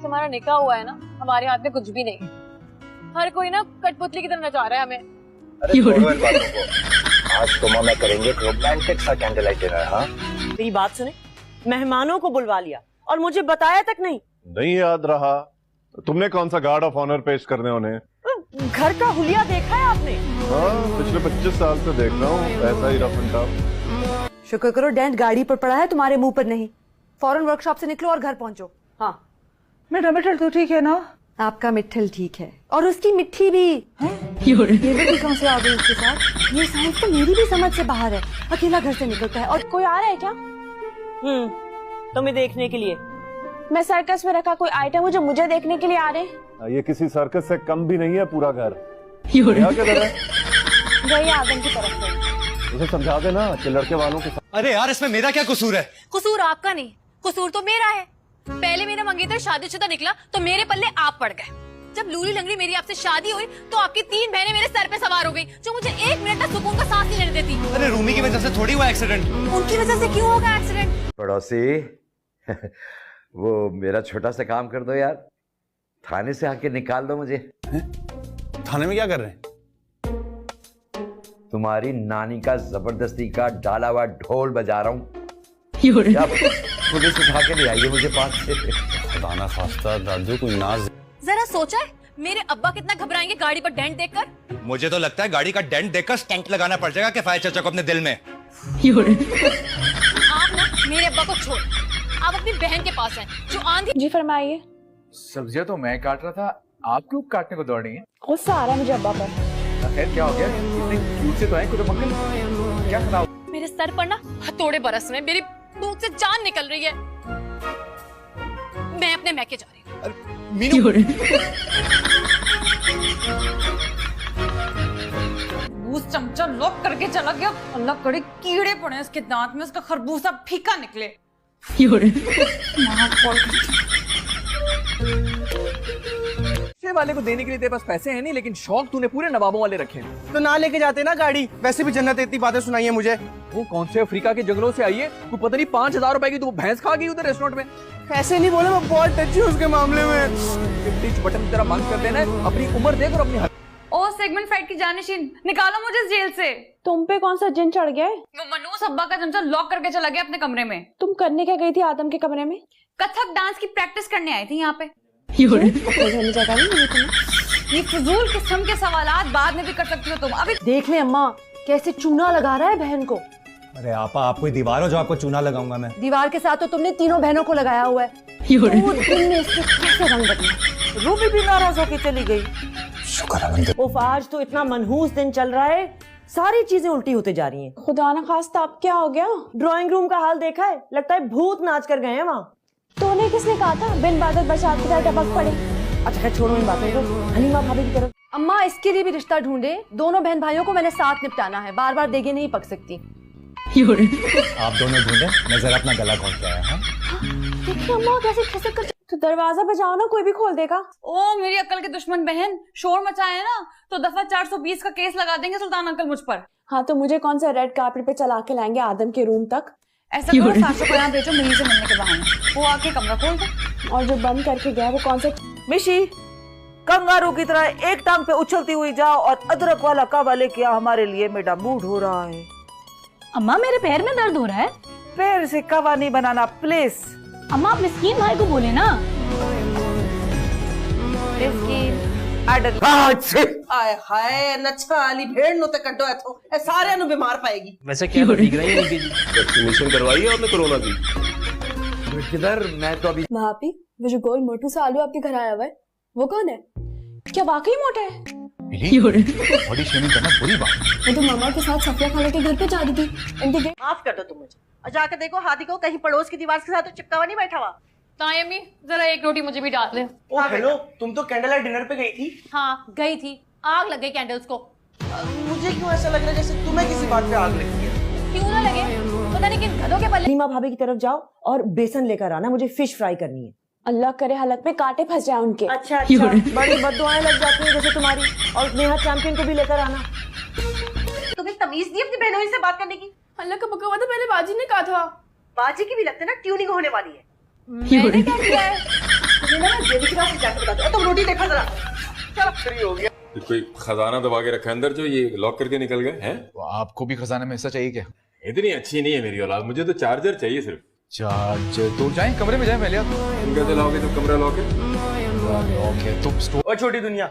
से हमारा निकाह हुआ है ना, हमारे हाथ में कुछ भी नहीं। हर कोई ना कठपुतली की तरह नचा रहा है हमें। अरे छोड़ो इन बातों को, आज तो मैं करेंगे रोमांटिक सा कैंडल लाइट डिनर। हाँ मेरी बात सुने, मेहमानों को बुलवा लिया और मुझे बताया तक नहीं। नहीं याद रहा? तुमने कौन सा गार्ड ऑफ ऑनर पेश करने उन्हें? घर का हुलिया देखा है आपने? हाँ, पिछले 25 साल से देख रहा हूँ ऐसा ही रफ एंड टफ। शुक्र करो डेंट गाड़ी पर पड़ा है, तुम्हारे मुंह पर नहीं। फौरन वर्कशॉप से निकलो और घर पहुंचो। हाँ मेरा मिठल तो ठीक है ना? आपका मिठल ठीक है और उसकी मिट्टी भी। ये भी कहाँ से आ गई उसके साथ? ये साइंस तो मेरी भी समझ से बाहर है। अकेला घर से निकलता है। और कोई आ रहा है क्या? तुम्हें देखने के लिए। मैं सर्कस में रखा कोई आइटम है जो मुझे देखने के लिए आ रहे हैं? ये किसी सर्कस से कम भी नहीं है पूरा घर। क्या किधर है? गई आदम की तरफ से। उसे समझा देना कि लड़के वालों के साथ। अरे यार इसमें मेरा क्या कसूर है? कसूर आपका नहीं, कसूर तो मेरा है। पहले मेरा मंगेतर शादीशुदा निकला तो मेरे पल्ले आप पड़ गए। जब लूली लंगड़ी मेरी आपसे शादी हुई तो आपकी 3 बहनें मेरे सर पे सवार हो गई, जो मुझे 1 मिनट का सुकून का सांस नहीं लेने देती। अरे रूमी की वजह से थोड़ी हुआ एक्सीडेंट। उनकी वजह से क्यों होगा एक्सीडेंट? पड़ोसी वो मेरा छोटा सा काम कर दो यार, थाने से आके निकाल दो मुझे। थाने में क्या कर रहे हैं? तुम्हारी नानी का जबरदस्ती का डाला हुआ ढोल बजा रहा हूँ। पुलिस उठा के ले आइए मुझे पास से। खुदा खास्ता दादू कोई नाज। जरा सोचा है मेरे अब्बा कितना घबराएंगे गाड़ी पर डेंट देखकर? मुझे तो लगता है गाड़ी का डेंट देखकर स्टंट लगाना पड़ जाएगा किफायत चाचा को अपने दिल में। आप ना मेरे अब्बा को छोड़, आप अपनी बहन के पास हैं जो आंधी। जी फरमाइए। सब्जियां तो मैं काट रहा था, आप क्यों काटने को दौड़ रही हैं? गुस्सा आ रहा है मुझे अब्बा पर। खैर क्या हो गया? इतने क्यूट से तो हैं कुछ अंकल, क्या खराब? मेरे सर पर ना हथौड़े बरस रहे हैं, मेरी भूख से जान निकल रही है। मैं अपने मैके जा रही हूँ। मीनू उस चमचा लॉक करके चला गया। अल्लाह करे कीड़े पड़े इसके दांत में, उसका खरबूजा फीका निकले। वाले को देने के लिए तेरे पास पैसे हैं नहीं, लेकिन शौक तूने पूरे नवाबों वाले रखे हैं। तो ना लेके जाते ना गाड़ी। वैसे भी जन्नत इतनी बातें सुनाई है मुझे। वो कौन से अफ्रीका के जंगलों से आई है, तू पता नहीं 5000 रुपए की तो भैंस खा गई उधर रेस्टोरेंट में। ऐसे नहीं बोले, मैं बहुत टची हूँ उसके मामले में। बटन तेरा बंद कर देना है, अपनी उम्र देख और अपनी ओ सेगमेंट फाइट की जानिशीन, निकालो मुझे इस जेल से। तुम पे कौन सा जिन चढ़ गया है? वो मनूस अब्बा का चमचा लॉक करके चला गया अपने कमरे में। तुम करने क्या गई थी आदम के कमरे में? कथक डांस की प्रैक्टिस करने आई थी यहाँ पे। जगह नहीं मिली तुम्हें? ये फजूल किस्म के सवालात बाद में भी कर सकती हो तुम। अभी देख ले अम्मा कैसे चूना लगा रहा है बहन को। अरे आपा, आप कोई दीवार हो जो आपको चूना लगाऊंगा मैं? दीवार के साथ तो तुमने तीनों बहनों को लगाया हुआ है। तो दिन में इसके कैसे रंग बदले। रूबी भी नाराज होकर चली गई। शुक्र उफ, आज तो इतना मनहूस दिन चल रहा है, सारी चीजें उल्टी होते जा रही हैं। खुदा ना खास्ता अब क्या हो गया? ड्राइंग रूम का हाल देखा है? लगता है भूत नाच कर गए हैं वहाँ। तो उन्हें किसने कहा था बिन बादल बरसात की तरह टपक पड़े? अच्छा खैर छोड़ो इन बातों को, हलीमा भाभी की तरफ। अम्मा इसके लिए भी रिश्ता ढूंढे। दोनों बहन भाइयों को मैंने साथ निपटाना है, बार बार देगे नहीं पक सकती। आप दोनों ढूंढे, मैं जरा अपना गला खोल के आया। देखिए अम्मा कैसे खिसक कर। तो दरवाजा बजाओ ना, कोई भी खोल देगा। ओ मेरी अक्ल के दुश्मन बहन, शोर मचाए ना तो दफा 420 का केस लगा देंगे सुल्तान अंकल मुझ पर। हाँ तो मुझे कौन सा रेड कार्पेट पे चला के लाएंगे आदम के रूम तक? ऐसा करो साशा को यहाँ भेजो मिनी से मिलने के बहाने, वो आके कमरा खोल दे। और जो बंद करके गया वो कौन सा? मिशी, कंगारू की तरह एक टांग पे उछलती हुई जाओ और अदरक वाला कावा लेके आओ हमारे लिए, मेरा मूड हो रहा है। अम्मा मेरे पैर में दर्द हो रहा है। पैर से कावा नहीं बनाना प्लीज। अम्मा आप मिस्कीन भाई को बोले ना। आए हाय नच्छा वाली भेड़ नु ते कड्डो एथो ए सारे नु बीमार पाएगी। वैसे क्या ठीक रही है वैक्सीनेशन करवाई है आपने कोरोना की? किधर? मैं तो अभी भाभी वो जो गोल मोटू सा आलू आपके घर आया हुआ है वो कौन है? क्या वाकई मोटा है? बॉडी शेमिंग करना बुरी बात। मैं तो मामा के साथ सफिया खाला के घर पे जा रही थी। माफ कर दो तुम मुझे, और जाकर देखो हादी को कहीं पड़ोस की दीवार के साथ तो चिपका हुआ नहीं बैठा हुआ। तायमी जरा एक रोटी मुझे भी डाल दे। ओ हेलो, तुम तो कैंडल लाइट डिनर पे गई थी। हाँ गई थी, आग लग गई कैंडल्स को। मुझे क्यों ऐसा लग रहा है जैसे तुम्हें किसी बात पे आग लगी है? क्यों ना लगे, पता नहीं किन गधों के पल्ले। हलीमा भाभी की तरफ जाओ और बेसन लेकर आना, मुझे फिश फ्राई करनी है। अल्लाह करे हलक में कांटे फंस जाए उनके। अच्छा अच्छा, बड़ी बददुआएं लग जाती हैं जैसे तुम्हारी। और नेहा चैंपियन को भी लेकर आना। तुम्हें तमीज दी अपनी बहनों से बात करने की? अल्लाह का बकवा तो पहले बाजी ने कहा था। बाजी की भी लगता है ना ट्यूनिंग होने वाली है। मैंने क्या किया है? तुम्हें ना देवी की रात जाके बताते हो। तुम रोटी देखा जरा। चलो फ्री हो गया। कोई खजाना दबा के रखा अंदर जो ये लॉक करके निकल गए हैं। आपको भी खजाने में ऐसा चाहिए क्या? इतनी अच्छी नहीं है मेरी औलाद, मुझे तो चार्जर चाहिए सिर्फ। चार्जर तो जाएं कमरे में जाएं पहले आप। तुम कैसे लाओगे जब कमरा लॉक है? ओके तुम स्टोर। और छोटी दुनिया,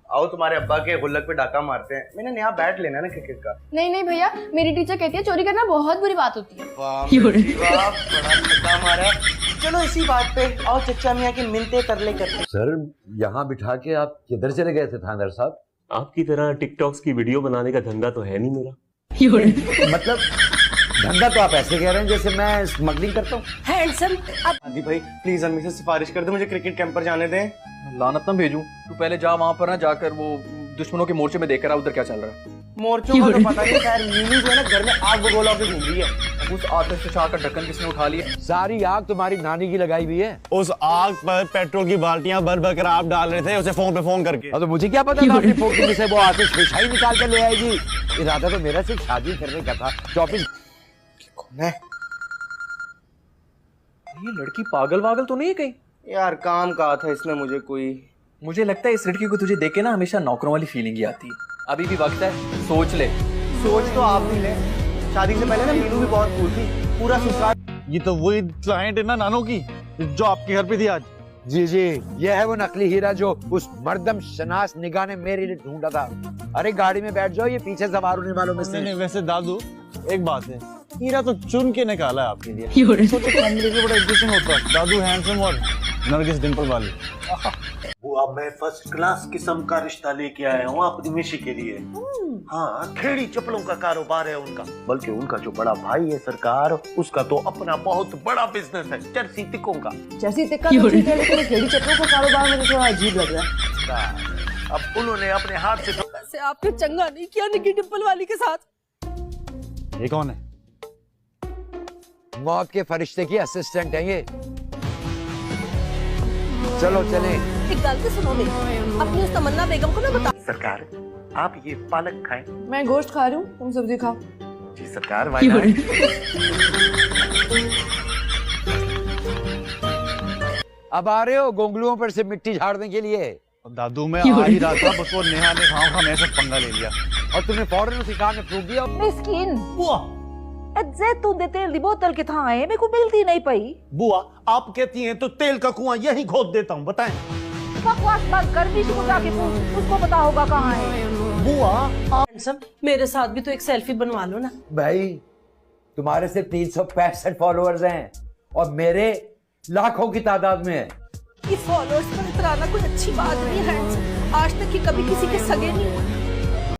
आओ तुम्हारे अब्बा के गुल्लक पे डाका मारते हैं। मैंने नया बैट लेना है ना क्रिकेट का। नहीं नहीं भैया, मेरी टीचर कहती है चोरी करना बहुत बुरी बात होती है। वाह बड़ा धक्का मारा है। चलो इसी बात पे आओ चचा मियाँ की मिन्नतें कर ले करते। सर यहाँ बिठा के आप किधर चले गए थे थानेदार साहब? आपकी तरह टिकटॉक्स की वीडियो बनाने का धंधा तो है नहीं मेरा। मतलब धंधा तो आप ऐसे कह रहे हैं जैसे मैं स्मगलिंग करता हूँ। हैंडसम अब आदि भाई प्लीज अम्मी से सिफारिश कर दो, मुझे क्रिकेट कैंप पर जाने दें। लानत ना भेजूं, तू पहले जा वहां पर ना जाकर वो दुश्मनों के मोर्चे में देखकर आ उधर क्या चल रहा है। मोर्चों का तो पता नहीं, खैर मीनू जो है ना घर में आग बगोला के घूम रही है। उस आतिशफशा का ढक्कन किसने उठा लिया? सारी आग तुम्हारी नानी की लगाई हुई है। उस आग पर पेट्रोल की बाल्टियां भर भर कर आप डाल रहे थे उसे फोन पे फोन करके। तो मुझे क्या पता था अपनी फोटो से वो आतिशफशा ही निकाल कर ले आएगी। इरादा तो मेरा सिर्फ शादी करने का था। शॉपिंग कौन है ये लड़की? पागल वागल तो नहीं है कहीं? यार? काम कहा था इसने मुझे कोई। मुझे लगता है इस लड़की को तुझे देख के ना हमेशा नौकरों वाली फीलिंग ही आती है। अभी भी वक्त है, सोच ले। सोच तो आप भी ले, शादी से पहले ना मीनू भी बहुत कूल थी, पूरा ससुराल। ये तो वही क्लाइंट है ना नानो की जो आपके घर पे थी आज? जी जी, ये है वो नकली हीरा जो उस मर्दम शनास निगाह ने मेरे लिए ढूंढा था। अरे गाड़ी में बैठ जाओ, ये पीछे सवार होने वालों में से। नहीं, वैसे दादू एक बात है, हीरा तो चुन के निकाला है आपके लिए। सोचो कॉम्बिनेशन बड़ा इंटरेस्टिंग होता है। दादू हैंडसम और नरगिस डिंपल वाली। बुआ मैं फर्स्ट क्लास किस्म का रिश्ता लेके आया हूँ अपनी मिशी के लिए। हाँ, खेड़ी चप्पलों का कारोबार है उनका, बल्कि उनका जो बड़ा भाई है सरकार, उसका तो अपना बहुत बड़ा बिजनेस है चरसी टिक्कों का। चरसी टिक्का तो ठीक है, लेकिन खेड़ी चप्पलों का कारोबार मुझे थोड़ा अजीब लग रहा है। अब उन्होंने अपने हाथ से वैसे आपने चंगा नहीं किया निकी डिंपल वाली के साथ। ये कौन है? मौत के फरिश्ते की असिस्टेंट है ये। चलो चले। एक गलती सुनो मेरी, अपनी उस तमन्ना बेगम को ना बता। सरकार आप ये पालक खाएं। मैं गोश्त खा रही हूँ, तुम सब्जी खाओ। जी सरकार, वाई नॉट? अब आ रहे हो गोंगलुओं पर से मिट्टी झाड़ने के लिए? दादू मैं आ ही रहा था, बस वो नेहा ने खाओ मैं सब पंगा ले लिया और तुमने फौरन उसी कार में फूंक दिया। मिस्किन बुआ, जैतून दे तेल दी बोतल के था मेरे को मिलती नहीं पई। बुआ आप कहती हैं तो तेल का कुआं यही खोद देता हूँ, बताएं। बकवास बंद कर, बीच को जाके पूछ, उसको पता होगा कहाँ है। बुआ हैंडसम मेरे साथ भी तो एक सेल्फी बनवा लो ना। भाई तुम्हारे सिर्फ 365 फॉलोअर्स हैं और मेरे लाखों की तादाद में है। ये फॉलोअर्स पर इतराना कोई अच्छी बात नहीं है हैंडसम। आज तक ही कभी किसी के सगे नहीं हुए।